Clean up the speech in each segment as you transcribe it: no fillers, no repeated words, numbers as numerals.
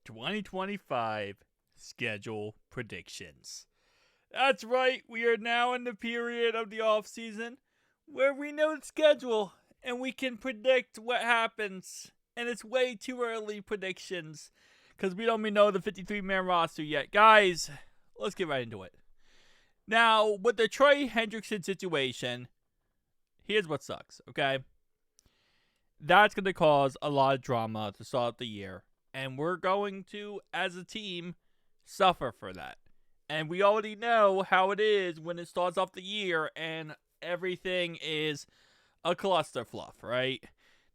2025 schedule predictions. That's right, we are now in the period of the off season where we know the schedule and we can predict what happens. And it's way too early predictions because we don't even know the 53-man roster yet. Guys, let's get right into it. Now, with the Trey Hendrickson situation, here's what sucks, okay? That's going to cause a lot of drama to start the year. And we're going to, as a team, suffer for that. And we already know how it is when it starts off the year and everything is a clusterfluff, right?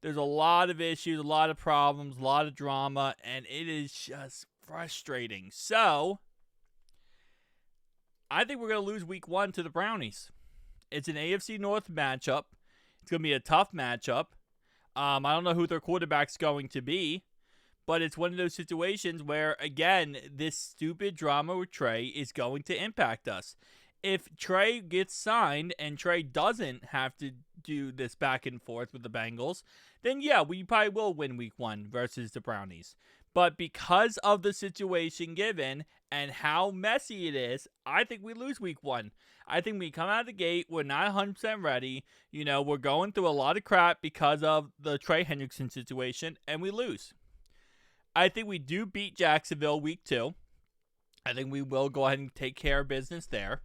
There's a lot of issues, a lot of problems, a lot of drama, and it is just frustrating. So, I think we're going to lose week 1 to the Brownies. It's an AFC North matchup. It's going to be a tough matchup. I don't know who their quarterback's going to be, but it's one of those situations where, again, this stupid drama with Trey is going to impact us. If Trey gets signed and Trey doesn't have to do this back and forth with the Bengals, then yeah, we probably will win week 1 versus the Brownies. But because of the situation given and how messy it is, I think we lose week 1. I think we come out of the gate, we're not 100% ready. You know, we're going through a lot of crap because of the Trey Hendrickson situation, and we lose. I think we do beat Jacksonville week 2. I think we will go ahead and take care of business there.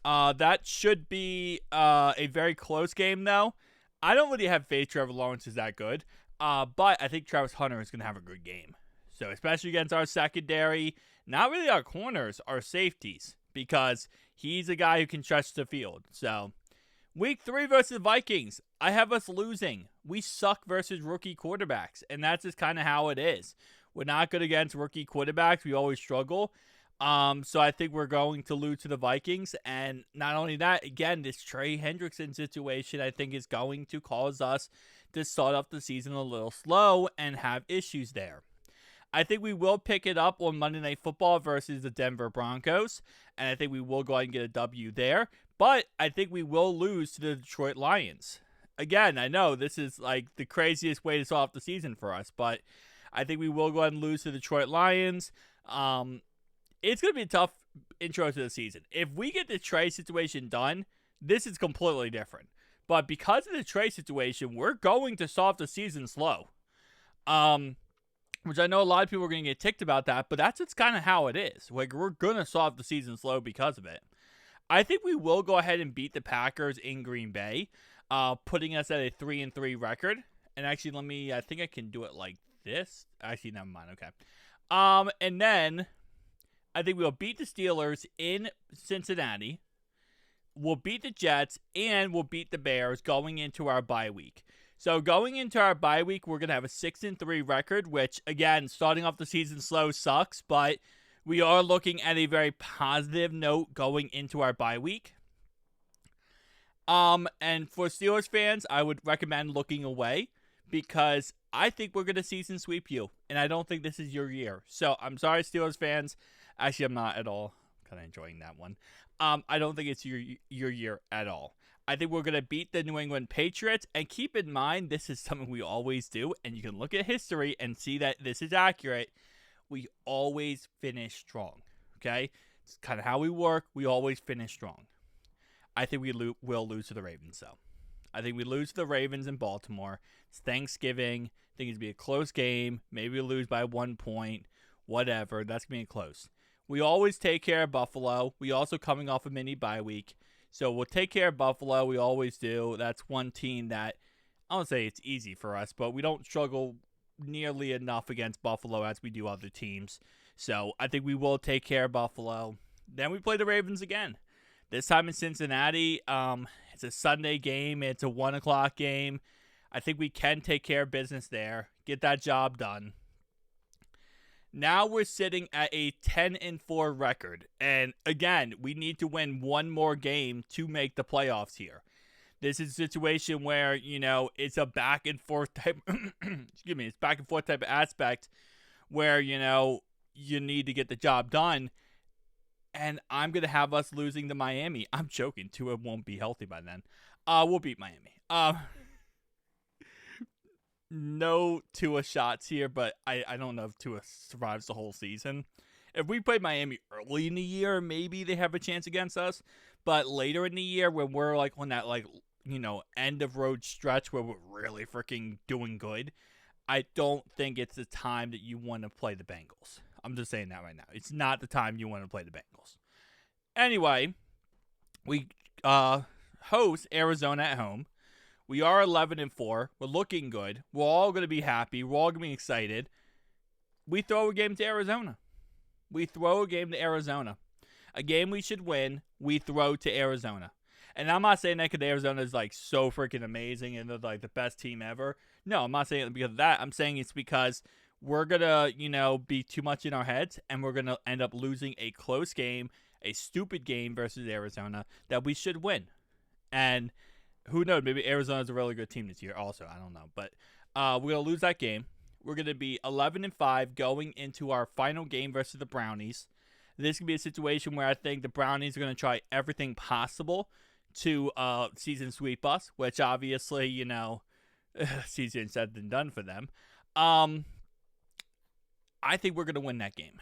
That should be a very close game, though. I don't really have faith Trevor Lawrence is that good. But I think Travis Hunter is going to have a good game. So especially against our secondary, not really our corners, our safeties, because he's a guy who can stretch the field. So week 3 versus Vikings, I have us losing. We suck versus rookie quarterbacks, and that's just kind of how it is. We're not good against rookie quarterbacks. We always struggle. So I think we're going to lose to the Vikings. And not only that, again, this Trey Hendrickson situation, I think, is going to cause us to start off the season a little slow and have issues there. I think we will pick it up on Monday Night Football versus the Denver Broncos. And I think we will go ahead and get a W there. But I think we will lose to the Detroit Lions. Again, I know this is like the craziest way to start off the season for us. But I think we will go ahead and lose to the Detroit Lions. It's going to be a tough intro to the season. If we get the Trey situation done, this is completely different. But because of the Trey situation, we're going to start the season slow. Which I know a lot of people are going to get ticked about that, but that's just kind of how it is. Like, we're going to start the season slow because of it. I think we will go ahead and beat the Packers in Green Bay, putting us at a 3-3 record. And actually, I think I can do it like this. Actually, never mind. Okay. And then I think we'll beat the Steelers in Cincinnati. We'll beat the Jets, and we'll beat the Bears going into our bye week. So going into our bye week, we're going to have a 6-3 record, which, again, starting off the season slow sucks, but we are looking at a very positive note going into our bye week. And for Steelers fans, I would recommend looking away because I think we're going to season sweep you, and I don't think this is your year. So I'm sorry, Steelers fans. Actually, I'm not at all. I'm kind of enjoying that one. I don't think it's your year at all. I think we're going to beat the New England Patriots. And keep in mind, this is something we always do. And you can look at history and see that this is accurate. We always finish strong. Okay? It's kind of how we work. We always finish strong. I think we will lose to the Ravens, though. I think we lose to the Ravens in Baltimore. It's Thanksgiving. I think it's going to be a close game. Maybe we lose by 1 point. Whatever. That's going to be close. We always take care of Buffalo. We also coming off a mini bye week. So we'll take care of Buffalo. We always do. That's one team that, I won't say it's easy for us, but we don't struggle nearly enough against Buffalo as we do other teams. So I think we will take care of Buffalo. Then we play the Ravens again. This time in Cincinnati. It's a Sunday game. It's a 1 o'clock game. I think we can take care of business there. Get that job done. Now we're sitting at a 10-4 record. And again, we need to win one more game to make the playoffs here. This is a situation where, it's a back and forth type it's back and forth type of aspect where, you need to get the job done. And I'm going to have us losing to Miami. I'm joking. Tua won't be healthy by then. We'll beat Miami. no Tua shots here, but I don't know if Tua survives the whole season. If we play Miami early in the year, maybe they have a chance against us. But later in the year, when we're like on that end of road stretch where we're really freaking doing good, I don't think it's the time that you want to play the Bengals. I'm just saying that right now. It's not the time you want to play the Bengals. Anyway, we host Arizona at home. We are 11-4. We're looking good. We're all going to be happy. We're all going to be excited. We throw a game to Arizona. A game we should win, we throw to Arizona. And I'm not saying that because Arizona is like so freaking amazing and they're like the best team ever. No, I'm not saying it because of that. I'm saying it's because we're going to, be too much in our heads and we're going to end up losing a close game, a stupid game versus Arizona that we should win. And who knows, maybe Arizona's a really good team this year also. I don't know. But we're going to lose that game. We're going to be 11-5 going into our final game versus the Brownies. This could be a situation where I think the Brownies are going to try everything possible to season sweep us, which obviously, season said and done for them. I think we're going to win that game.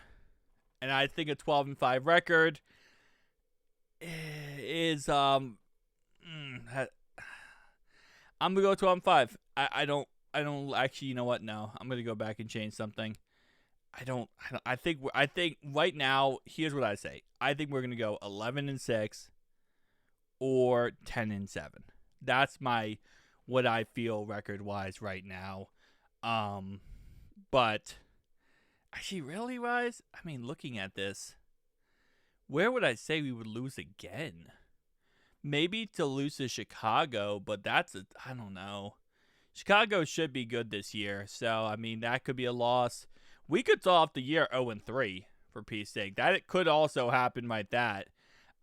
And I think a 12-5 record is I'm going to go 12-5. I don't actually, you know what? No, I'm going to go back and change something. I think right now, here's what I say. I think we're going to go 11-6 or 10-7. That's what I feel record-wise right now. But actually, really, Rise? I mean, looking at this, where would I say we would lose again? Maybe to lose to Chicago, but I don't know. Chicago should be good this year, so, I mean, that could be a loss. We could start off the year 0-3, for peace sake. That could also happen like that.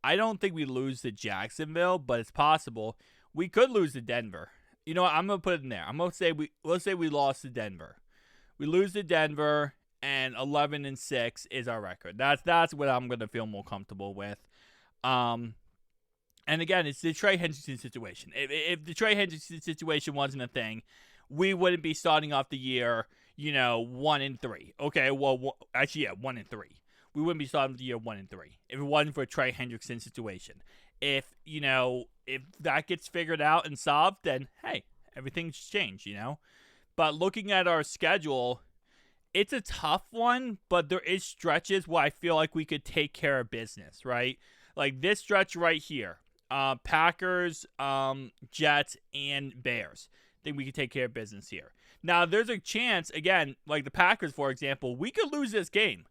I don't think we lose to Jacksonville, but it's possible. We could lose to Denver. You know what? I'm going to put it in there. I'm going to say let's say we lost to Denver. We lose to Denver, and 11-6 is our record. That's what I'm going to feel more comfortable with. And again, it's the Trey Hendrickson situation. If the Trey Hendrickson situation wasn't a thing, we wouldn't be starting off the year, 1-3. Okay, well, actually, yeah, 1-3. We wouldn't be starting the year 1-3 if it wasn't for a Trey Hendrickson situation. If that gets figured out and solved, then hey, everything's changed, But looking at our schedule, it's a tough one, but there is stretches where I feel like we could take care of business, right? Like this stretch right here. Packers, Jets, and Bears. I think we can take care of business here. Now, there's a chance, again, like the Packers, for example, we could lose this game.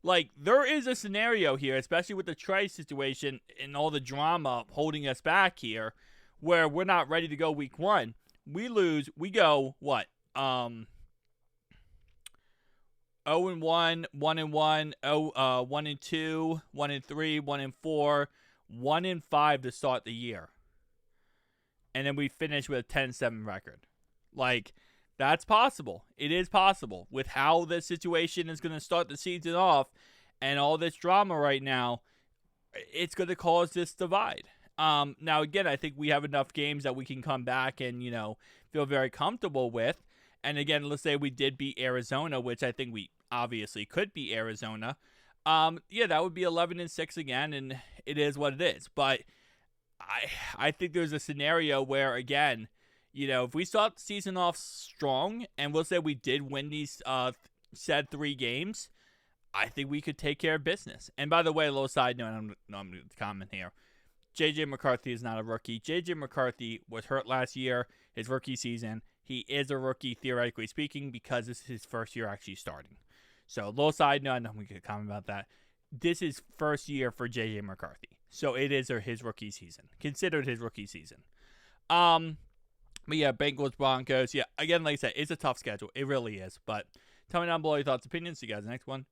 Like, there is a scenario here, especially with the Trey situation and all the drama holding us back here, where we're not ready to go week 1. We lose, we go, what? 0-1, 1-1, 1-2, 1-3, 1-4, 1-5 to start the year. And then we finish with a 10-7 record. Like, that's possible. It is possible. With how the situation is going to start the season off and all this drama right now, it's going to cause this divide. Now, again, I think we have enough games that we can come back and, feel very comfortable with. And again, let's say we did beat Arizona, which I think we obviously could beat Arizona. That would be 11-6 again, and it is what it is. But I think there's a scenario where, again, if we start the season off strong, and we'll say we did win these said 3 games, I think we could take care of business. And by the way, a little side note, I'm going to comment here. J.J. McCarthy is not a rookie. J.J. McCarthy was hurt last year, his rookie season. He is a rookie, theoretically speaking, because this is his first year actually starting. So, a little side note, I know we could comment about that. This is first year for J.J. McCarthy. So, it is his rookie season. Considered his rookie season. But yeah, Bengals, Broncos. Yeah, again, like I said, it's a tough schedule. It really is. But tell me down below your thoughts, opinions. See you guys in the next one.